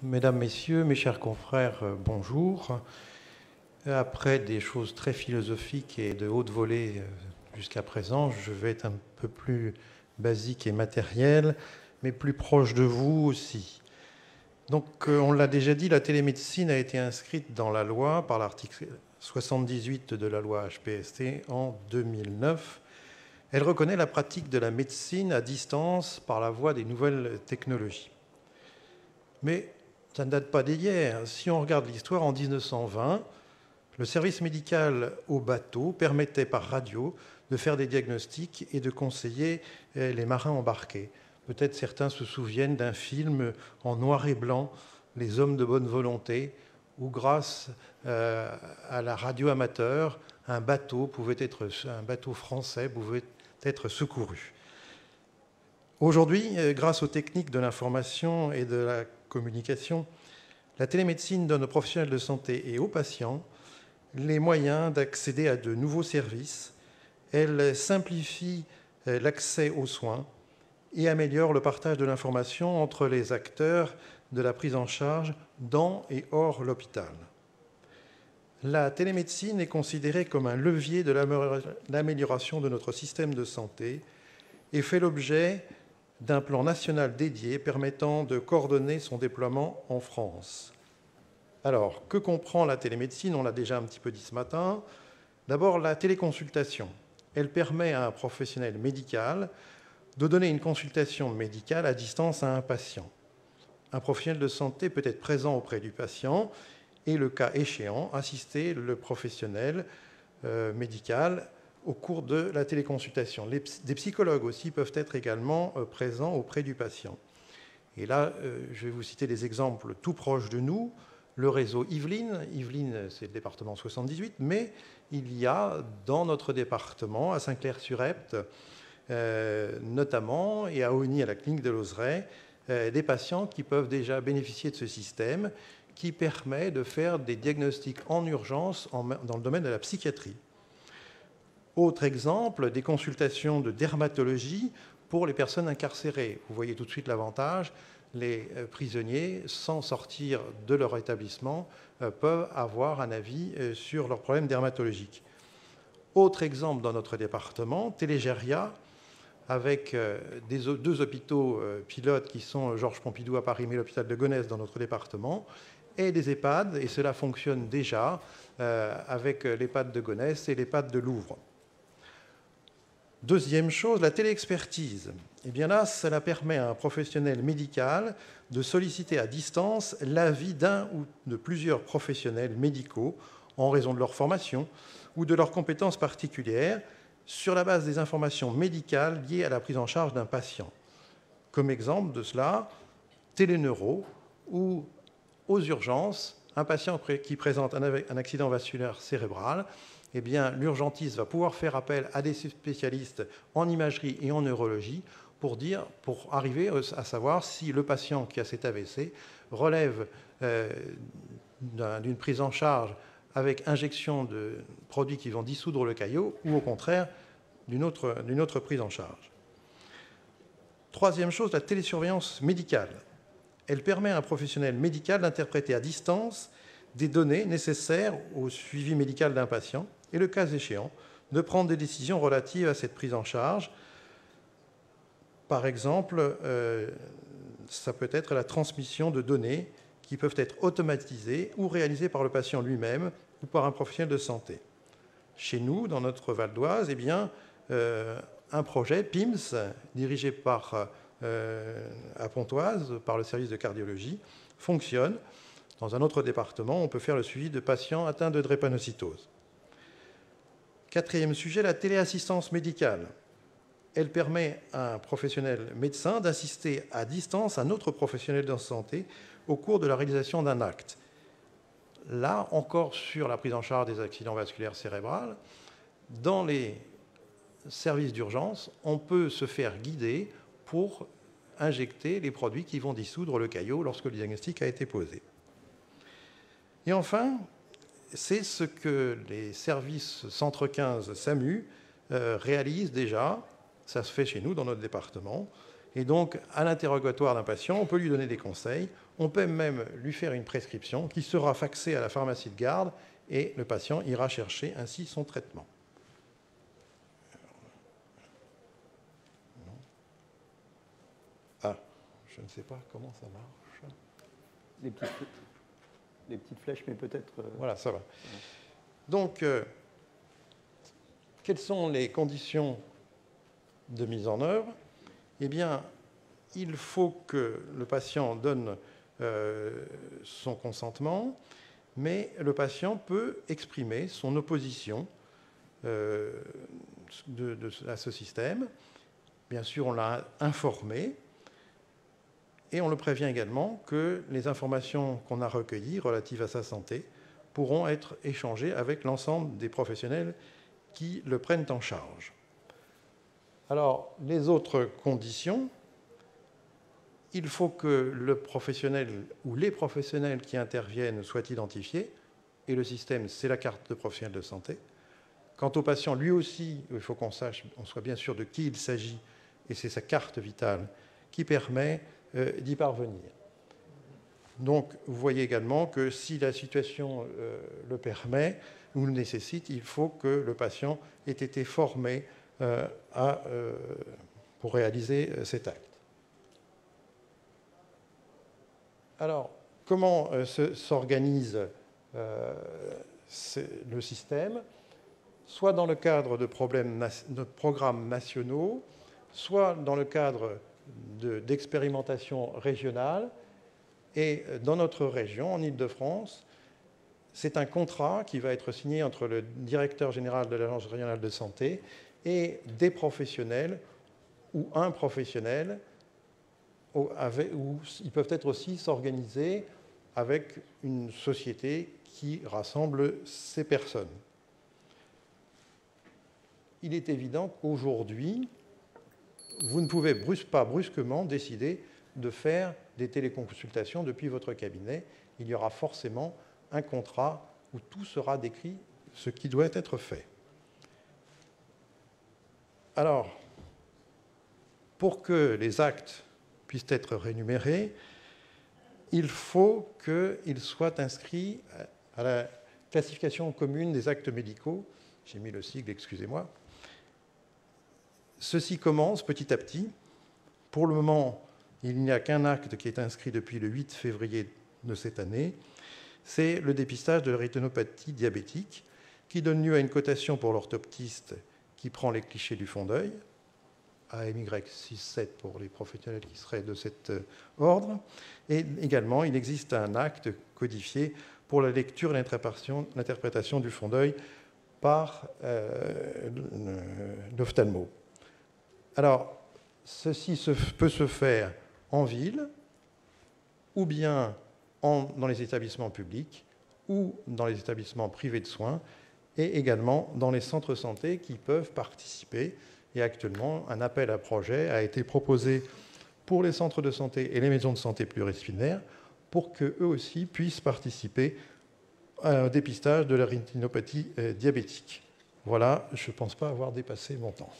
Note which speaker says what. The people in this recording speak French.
Speaker 1: Mesdames, Messieurs, mes chers confrères, bonjour. Après des choses très philosophiques et de haute volée jusqu'à présent, je vais être un peu plus basique et matériel, mais plus proche de vous aussi. Donc, on l'a déjà dit, la télémédecine a été inscrite dans la loi par l'article 78 de la loi HPST en 2009. Elle reconnaît la pratique de la médecine à distance par la voie des nouvelles technologies. Mais ça ne date pas d'hier. Si on regarde l'histoire, en 1920, le service médical au bateau permettait par radio de faire des diagnostics et de conseiller les marins embarqués. Peut-être certains se souviennent d'un film en noir et blanc, Les hommes de bonne volonté, où grâce à la radio amateur, un bateau français pouvait être secouru. Aujourd'hui, grâce aux techniques de l'information et de la communication, la télémédecine donne aux professionnels de santé et aux patients les moyens d'accéder à de nouveaux services. Elle simplifie l'accès aux soins et améliore le partage de l'information entre les acteurs de la prise en charge dans et hors l'hôpital. La télémédecine est considérée comme un levier de l'amélioration de notre système de santé et fait l'objet d'un plan national dédié permettant de coordonner son déploiement en France. Alors, que comprend la télémédecine? On l'a déjà un petit peu dit ce matin. D'abord, la téléconsultation. Elle permet à un professionnel médical de donner une consultation médicale à distance à un patient. Un professionnel de santé peut être présent auprès du patient et, le cas échéant, assister le professionnel médical au cours de la téléconsultation. Des psychologues aussi peuvent être également présents auprès du patient. Et là, je vais vous citer des exemples tout proches de nous. Le réseau Yvelines, Yvelines c'est le département 78, mais il y a dans notre département, à Saint-Clair-sur-Epte notamment, et à Auny, à la clinique de Lozray, des patients qui peuvent déjà bénéficier de ce système qui permet de faire des diagnostics en urgence dans le domaine de la psychiatrie. Autre exemple, des consultations de dermatologie pour les personnes incarcérées. Vous voyez tout de suite l'avantage. Les prisonniers, sans sortir de leur établissement, peuvent avoir un avis sur leurs problèmes dermatologiques. Autre exemple dans notre département, Télégéria, avec deux hôpitaux pilotes qui sont Georges Pompidou à Paris, mais l'hôpital de Gonesse dans notre département, et des EHPAD, et cela fonctionne déjà avec l'EHPAD de Gonesse et l'EHPAD de Louvre. Deuxième chose, la téléexpertise. Eh bien là, cela permet à un professionnel médical de solliciter à distance l'avis d'un ou de plusieurs professionnels médicaux en raison de leur formation ou de leurs compétences particulières sur la base des informations médicales liées à la prise en charge d'un patient. Comme exemple de cela, Téléneuro, où aux urgences, un patient qui présente un accident vasculaire cérébral, eh bien, l'urgentiste va pouvoir faire appel à des spécialistes en imagerie et en neurologie pour arriver à savoir si le patient qui a cet AVC relève d'une prise en charge avec injection de produits qui vont dissoudre le caillot ou au contraire d'une autre prise en charge. Troisième chose, la télésurveillance médicale. Elle permet à un professionnel médical d'interpréter à distance des données nécessaires au suivi médical d'un patient et, le cas échéant, de prendre des décisions relatives à cette prise en charge. Par exemple, ça peut être la transmission de données qui peuvent être automatisées ou réalisées par le patient lui-même ou par un professionnel de santé. Chez nous, dans notre Val d'Oise, eh bien, un projet PIMS, dirigé à Pontoise par le service de cardiologie, fonctionne. Dans un autre département, on peut faire le suivi de patients atteints de drépanocytose. Quatrième sujet, la téléassistance médicale. Elle permet à un professionnel médecin d'assister à distance un autre professionnel de santé au cours de la réalisation d'un acte. Là, encore sur la prise en charge des accidents vasculaires cérébraux, dans les services d'urgence, on peut se faire guider pour injecter les produits qui vont dissoudre le caillot lorsque le diagnostic a été posé. Et enfin, c'est ce que les services Centre 15 SAMU réalisent déjà. Ça se fait chez nous, dans notre département. Et donc, à l'interrogatoire d'un patient, on peut lui donner des conseils On peut même lui faire une prescription qui sera faxée à la pharmacie de garde et le patient ira chercher ainsi son traitement. Ah, je ne sais pas comment ça marche.
Speaker 2: Les petites flèches, mais peut-être...
Speaker 1: Voilà, ça va. Donc, quelles sont les conditions de mise en œuvre? Eh bien, il faut que le patient donne son consentement, mais le patient peut exprimer son opposition à ce système. Bien sûr, on l'a informé et on le prévient également que les informations qu'on a recueillies relatives à sa santé pourront être échangées avec l'ensemble des professionnels qui le prennent en charge. Alors, les autres conditions, il faut que le professionnel ou les professionnels qui interviennent soient identifiés, et le système, c'est la carte de professionnel de santé. Quant au patient, lui aussi, il faut qu'on soit bien sûr de qui il s'agit, et c'est sa carte vitale qui permet d'y parvenir. Donc, vous voyez également que si la situation le permet ou le nécessite, il faut que le patient ait été formé pour réaliser cet acte. Alors, comment s'organise le système? Soit dans le cadre de programmes nationaux, soit dans le cadre d'expérimentations régionales. Et dans notre région, en Île-de-France, c'est un contrat qui va être signé entre le directeur général de l'Agence régionale de santé et des professionnels ou un professionnel, où ils peuvent être aussi s'organiser avec une société qui rassemble ces personnes. Il est évident qu'aujourd'hui, vous ne pouvez pas brusquement décider de faire des téléconsultations depuis votre cabinet. Il y aura forcément un contrat où tout sera décrit, ce qui doit être fait. Alors, pour que les actes puissent être rémunérés, il faut qu'ils soient inscrits à la classification commune des actes médicaux. J'ai mis le sigle, excusez-moi. Ceci commence petit à petit. Pour le moment, il n'y a qu'un acte qui est inscrit depuis le 8 février de cette année. C'est le dépistage de la rétinopathie diabétique qui donne lieu à une cotation pour l'orthoptiste qui prend les clichés du fond d'œil, AMY67 pour les professionnels qui seraient de cet ordre. Et également, il existe un acte codifié pour la lecture et l'interprétation du fond d'œil par l'ophtalmo. Alors, ceci peut se faire en ville, ou bien dans les établissements publics, ou dans les établissements privés de soins, et également dans les centres de santé qui peuvent participer. Et actuellement, un appel à projet a été proposé pour les centres de santé et les maisons de santé pluridisciplinaires pour qu'eux aussi puissent participer au dépistage de la rétinopathie diabétique. Voilà, je ne pense pas avoir dépassé mon temps.